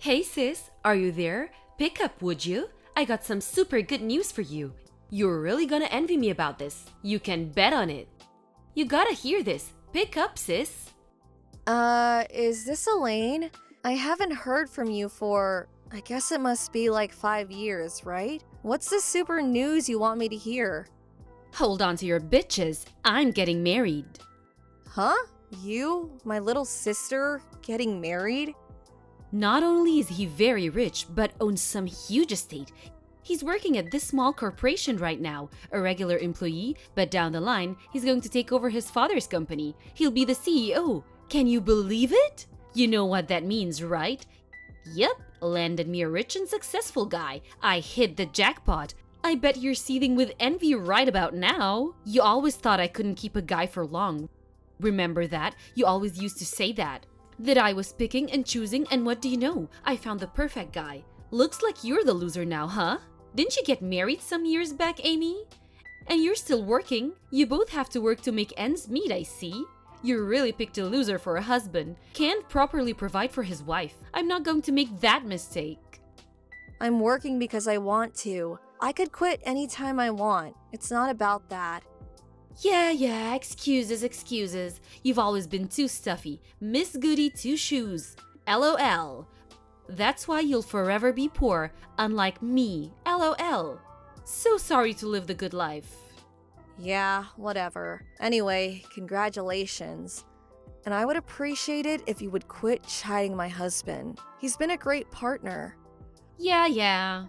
Hey sis, are you there? Pick up, would you? I got some super good news for you. You're really gonna envy me about this. You can bet on it. You gotta hear this. Pick up, sis. Is this Elaine? I haven't heard from you for, I guess it must be like 5 years, right? What's the super news you want me to hear? Hold on to your bitches. I'm getting married. Huh? You, my little sister, getting married? Not only is he very rich, but owns some huge estate. He's working at this small corporation right now, a regular employee, but down the line, he's going to take over his father's company. He'll be the CEO. Can you believe it? You know what that means, right? Yep, landed me a rich and successful guy. I hit the jackpot. I bet you're seething with envy right about now. You always thought I couldn't keep a guy for long. Remember that? You always used to say that. That I was picking and choosing, and what do you know? I found the perfect guy. Looks like you're the loser now, huh? Didn't you get married some years back, Amy? And you're still working. You both have to work to make ends meet, I see. You really picked a loser for a husband. Can't properly provide for his wife. I'm not going to make that mistake. I'm working because I want to. I could quit anytime I want. It's not about that. Yeah, excuses. You've always been too stuffy. Miss Goody Two Shoes. LOL. That's why you'll forever be poor, unlike me. LOL. So sorry to live the good life. Yeah, whatever. Anyway, congratulations. And I would appreciate it if you would quit chiding my husband. He's been a great partner. Yeah.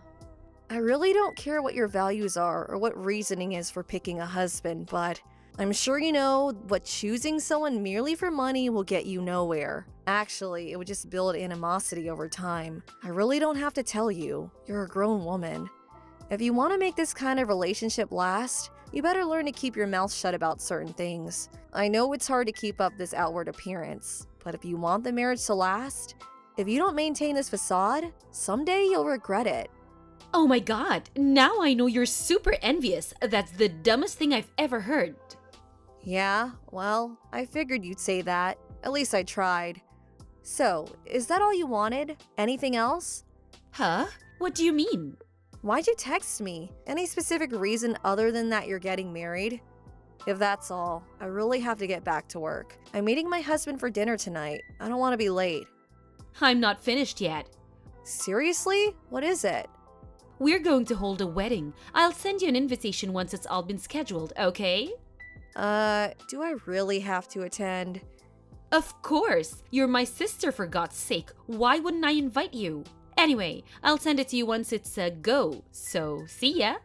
I really don't care what your values are or what reasoning is for picking a husband, but I'm sure you know what choosing someone merely for money will get you nowhere. Actually, it would just build animosity over time. I really don't have to tell you. You're a grown woman. If you want to make this kind of relationship last, you better learn to keep your mouth shut about certain things. I know it's hard to keep up this outward appearance, but if you want the marriage to last, if you don't maintain this facade, someday you'll regret it. Oh my god, now I know you're super envious. That's the dumbest thing I've ever heard. Yeah, well, I figured you'd say that. At least I tried. So, is that all you wanted? Anything else? Huh? What do you mean? Why'd you text me? Any specific reason other than that you're getting married? If that's all, I really have to get back to work. I'm meeting my husband for dinner tonight. I don't want to be late. I'm not finished yet. Seriously? What is it? We're going to hold a wedding. I'll send you an invitation once it's all been scheduled, okay? Do I really have to attend? Of course! You're my sister, for God's sake. Why wouldn't I invite you? Anyway, I'll send it to you once it's a go. So, see ya!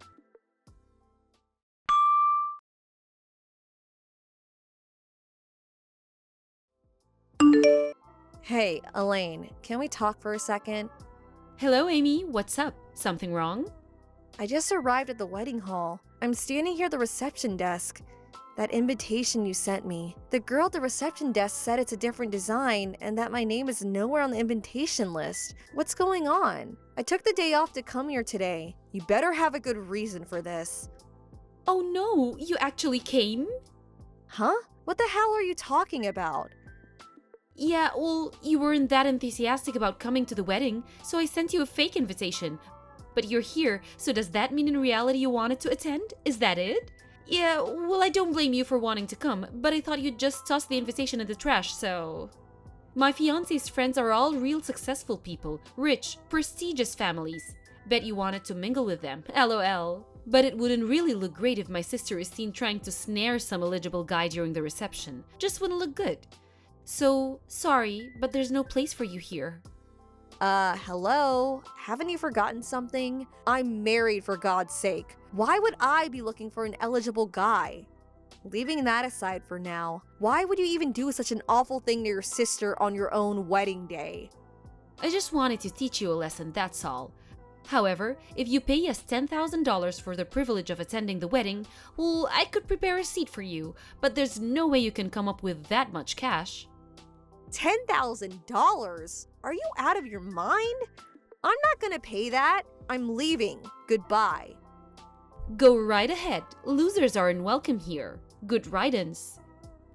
Hey, Elaine, can we talk for a second? Hello, Amy. What's up? Something wrong? I just arrived at the wedding hall. I'm standing here at the reception desk. That invitation you sent me. The girl at the reception desk said it's a different design and that my name is nowhere on the invitation list. What's going on? I took the day off to come here today. You better have a good reason for this. Oh no, you actually came? Huh? What the hell are you talking about? Yeah, well, you weren't that enthusiastic about coming to the wedding, so I sent you a fake invitation. But you're here, so does that mean in reality you wanted to attend? Is that it? Yeah, well, I don't blame you for wanting to come, but I thought you'd just toss the invitation in the trash, so... My fiancé's friends are all real successful people, rich, prestigious families. Bet you wanted to mingle with them, LOL. But it wouldn't really look great if my sister is seen trying to snare some eligible guy during the reception. Just wouldn't look good. So, sorry, but there's no place for you here. Hello? Haven't you forgotten something? I'm married, for God's sake. Why would I be looking for an eligible guy? Leaving that aside for now, why would you even do such an awful thing to your sister on your own wedding day? I just wanted to teach you a lesson, that's all. However, if you pay us $10,000 for the privilege of attending the wedding, well, I could prepare a seat for you, but there's no way you can come up with that much cash. $10,000? Are you out of your mind? I'm not gonna pay that. I'm leaving. Goodbye. Go right ahead. Losers aren't welcome here. Good riddance.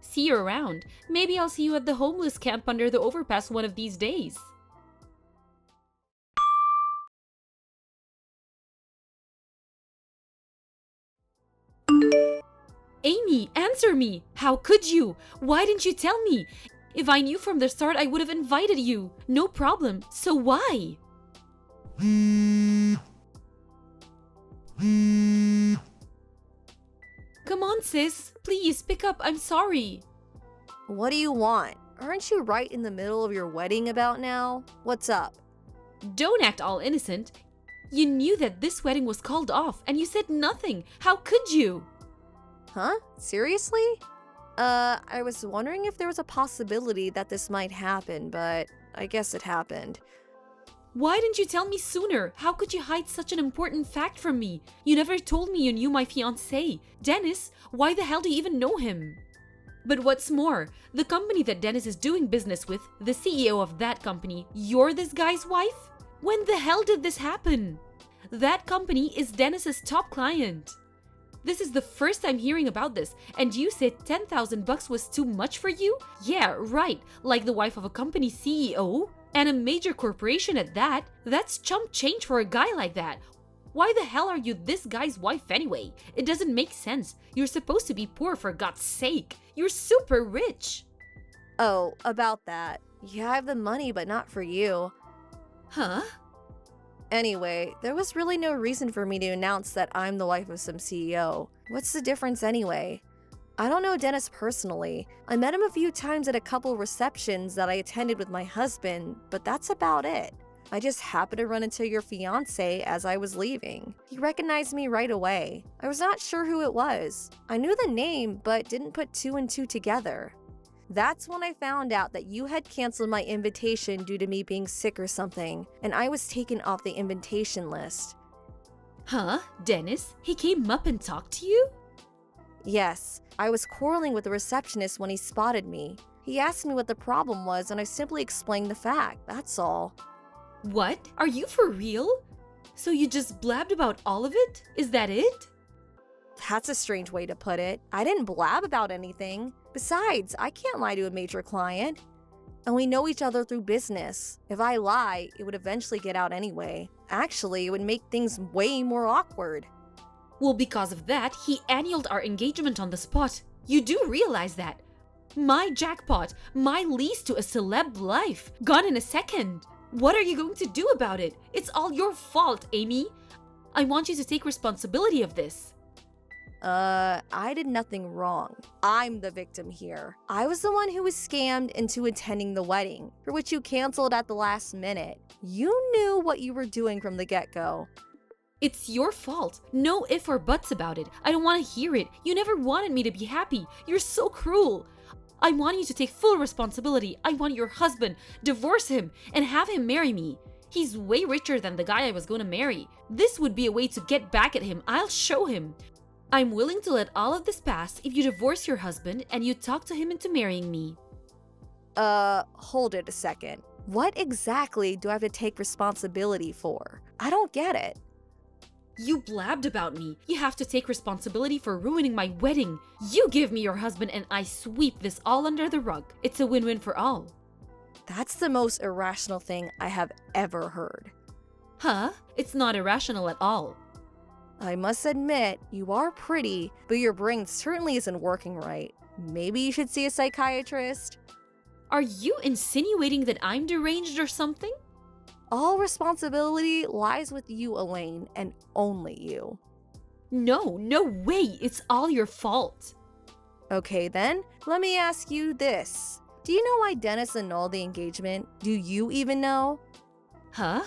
See you around. Maybe I'll see you at the homeless camp under the overpass one of these days. Amy, answer me! How could you? Why didn't you tell me? If I knew from the start, I would have invited you. No problem. So why? Come on, sis. Please, pick up. I'm sorry. What do you want? Aren't you right in the middle of your wedding about now? What's up? Don't act all innocent. You knew that this wedding was called off, and you said nothing. How could you? Huh? Seriously? I was wondering if there was a possibility that this might happen, but I guess it happened. Why didn't you tell me sooner? How could you hide such an important fact from me? You never told me you knew my fiancé. Dennis, why the hell do you even know him? But what's more, the company that Dennis is doing business with, the CEO of that company, you're this guy's wife? When the hell did this happen? That company is Dennis's top client. This is the first time hearing about this, and you said $10,000 was too much for you? Yeah, right, like the wife of a company CEO? And a major corporation at that? That's chump change for a guy like that. Why the hell are you this guy's wife anyway? It doesn't make sense. You're supposed to be poor, for God's sake. You're super rich. Oh, about that. Yeah, I have the money, but not for you. Huh? Anyway, there was really no reason for me to announce that I'm the wife of some CEO. What's the difference anyway? I don't know Dennis personally. I met him a few times at a couple receptions that I attended with my husband, but that's about it. I just happened to run into your fiancé as I was leaving. He recognized me right away. I was not sure who it was. I knew the name, but didn't put two and two together. That's when I found out that you had canceled my invitation due to me being sick or something, and I was taken off the invitation list. Huh? Dennis? He came up and talked to you? Yes, I was quarreling with the receptionist when he spotted me. He asked me what the problem was, and I simply explained the fact, that's all. What? Are you for real? So you just blabbed about all of it? Is that it? That's a strange way to put it. I didn't blab about anything. Besides, I can't lie to a major client. And we know each other through business. If I lie, it would eventually get out anyway. Actually, it would make things way more awkward. Well, because of that, he annulled our engagement on the spot. You do realize that. My jackpot, my lease to a celeb life, gone in a second. What are you going to do about it? It's all your fault, Amy. I want you to take responsibility of this. I did nothing wrong. I'm the victim here. I was the one who was scammed into attending the wedding, for which you canceled at the last minute. You knew what you were doing from the get-go. It's your fault. No if or buts about it. I don't want to hear it. You never wanted me to be happy. You're so cruel. I want you to take full responsibility. I want your husband, divorce him, and have him marry me. He's way richer than the guy I was going to marry. This would be a way to get back at him. I'll show him. I'm willing to let all of this pass if you divorce your husband and you talk to him into marrying me. Hold it a second. What exactly do I have to take responsibility for? I don't get it. You blabbed about me. You have to take responsibility for ruining my wedding. You give me your husband and I sweep this all under the rug. It's a win-win for all. That's the most irrational thing I have ever heard. Huh? It's not irrational at all. I must admit, you are pretty, but your brain certainly isn't working right. Maybe you should see a psychiatrist? Are you insinuating that I'm deranged or something? All responsibility lies with you, Elaine, and only you. No way. It's all your fault. Okay then, let me ask you this. Do you know why Dennis annulled the engagement? Do you even know? Huh?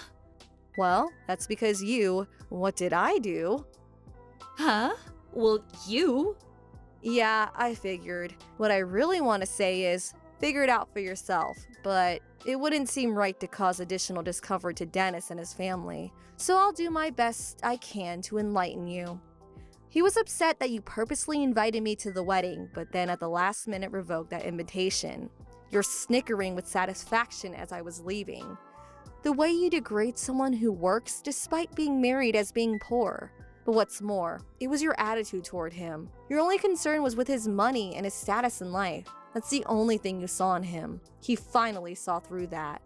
Well, that's because what did I do? Huh? Well, you? Yeah, I figured. What I really want to say is, figure it out for yourself, but it wouldn't seem right to cause additional discomfort to Dennis and his family, so I'll do my best I can to enlighten you. He was upset that you purposely invited me to the wedding, but then at the last minute revoked that invitation. You're snickering with satisfaction as I was leaving. The way you degrade someone who works despite being married as being poor. But what's more, it was your attitude toward him. Your only concern was with his money and his status in life. That's the only thing you saw in him. He finally saw through that.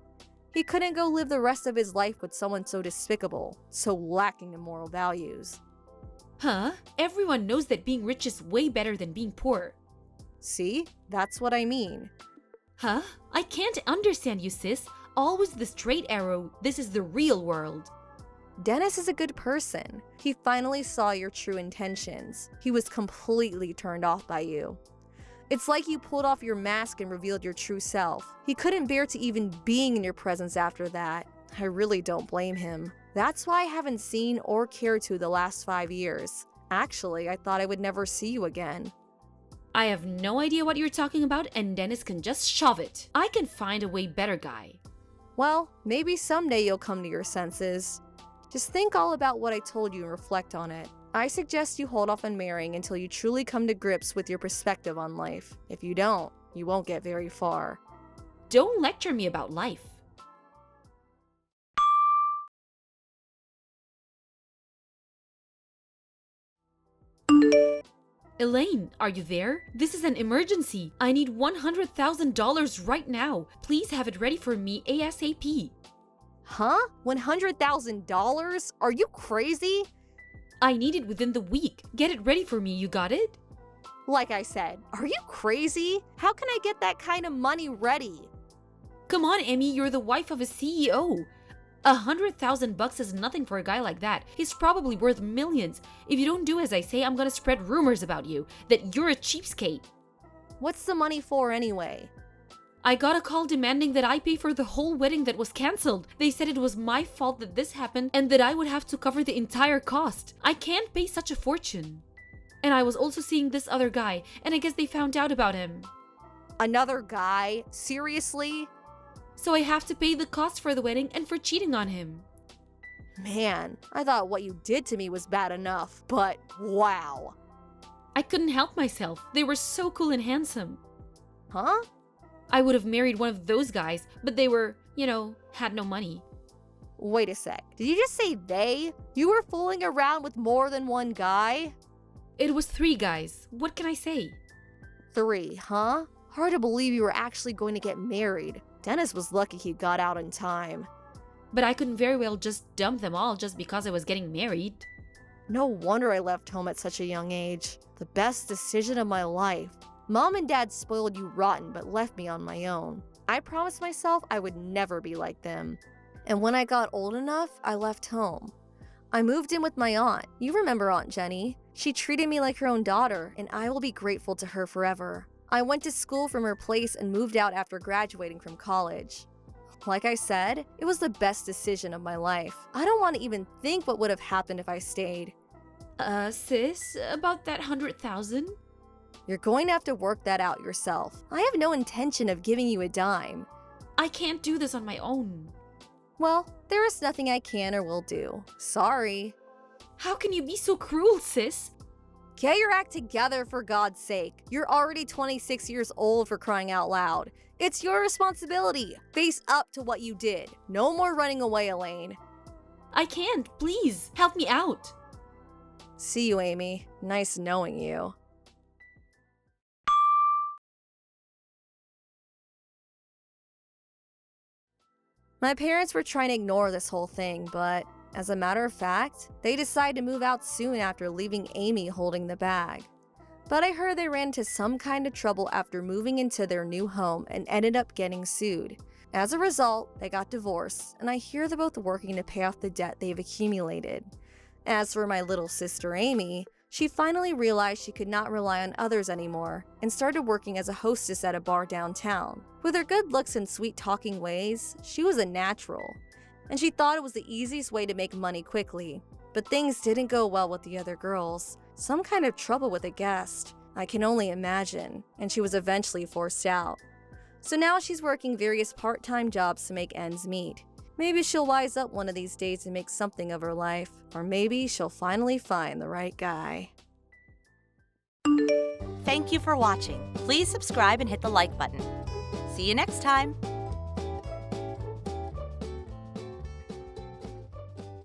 He couldn't go live the rest of his life with someone so despicable, so lacking in moral values. Huh? Everyone knows that being rich is way better than being poor. See? That's what I mean. Huh? I can't understand you, sis. Always the straight arrow. This is the real world. Dennis is a good person. He finally saw your true intentions. He was completely turned off by you. It's like you pulled off your mask and revealed your true self. He couldn't bear to even being in your presence after that. I really don't blame him. That's why I haven't seen or cared to the last 5 years. Actually, I thought I would never see you again. I have no idea what you're talking about, and Dennis can just shove it. I can find a way better guy. Well, maybe someday you'll come to your senses. Just think all about what I told you and reflect on it. I suggest you hold off on marrying until you truly come to grips with your perspective on life. If you don't, you won't get very far. Don't lecture me about life. Elaine, are you there? This is an emergency. I need $100,000 right now. Please have it ready for me ASAP. Huh? $100,000? Are you crazy? I need it within the week. Get it ready for me, you got it? Like I said, are you crazy? How can I get that kind of money ready? Come on, Emmy, you're the wife of a CEO. $100,000 is nothing for a guy like that. He's probably worth millions. If you don't do as I say, I'm gonna spread rumors about you, that you're a cheapskate. What's the money for anyway? I got a call demanding that I pay for the whole wedding that was cancelled. They said it was my fault that this happened and that I would have to cover the entire cost. I can't pay such a fortune. And I was also seeing this other guy, and I guess they found out about him. Another guy? Seriously? So I have to pay the cost for the wedding and for cheating on him. Man, I thought what you did to me was bad enough, but wow. I couldn't help myself. They were so cool and handsome. Huh? I would have married one of those guys, but they were, had no money. Wait a sec. Did you just say they? You were fooling around with more than one guy? It was 3 guys. What can I say? 3, huh? Hard to believe you were actually going to get married. Dennis was lucky he got out in time. But I couldn't very well just dump them all just because I was getting married. No wonder I left home at such a young age. The best decision of my life. Mom and Dad spoiled you rotten but left me on my own. I promised myself I would never be like them. And when I got old enough, I left home. I moved in with my aunt. You remember Aunt Jenny? She treated me like her own daughter, and I will be grateful to her forever. I went to school from her place and moved out after graduating from college. Like I said, it was the best decision of my life. I don't want to even think what would have happened if I stayed. Sis, about that 100,000? You're going to have to work that out yourself. I have no intention of giving you a dime. I can't do this on my own. Well, there is nothing I can or will do. Sorry. How can you be so cruel, sis? Get your act together, for God's sake. You're already 26 years old, for crying out loud. It's your responsibility. Face up to what you did. No more running away, Elaine. I can't. Please, help me out. See you, Amy. Nice knowing you. My parents were trying to ignore this whole thing, but as a matter of fact, they decided to move out soon after leaving Amy holding the bag. But I heard they ran into some kind of trouble after moving into their new home and ended up getting sued. As a result, they got divorced, and I hear they're both working to pay off the debt they've accumulated. As for my little sister Amy, she finally realized she could not rely on others anymore and started working as a hostess at a bar downtown. With her good looks and sweet talking ways, she was a natural, and she thought it was the easiest way to make money quickly. But things didn't go well with the other girls. Some kind of trouble with a guest, I can only imagine, and she was eventually forced out. So now she's working various part-time jobs to make ends meet. Maybe she'll wise up one of these days and make something of her life, or maybe she'll finally find the right guy. Thank you for watching. Please subscribe and hit the like button. See you next time.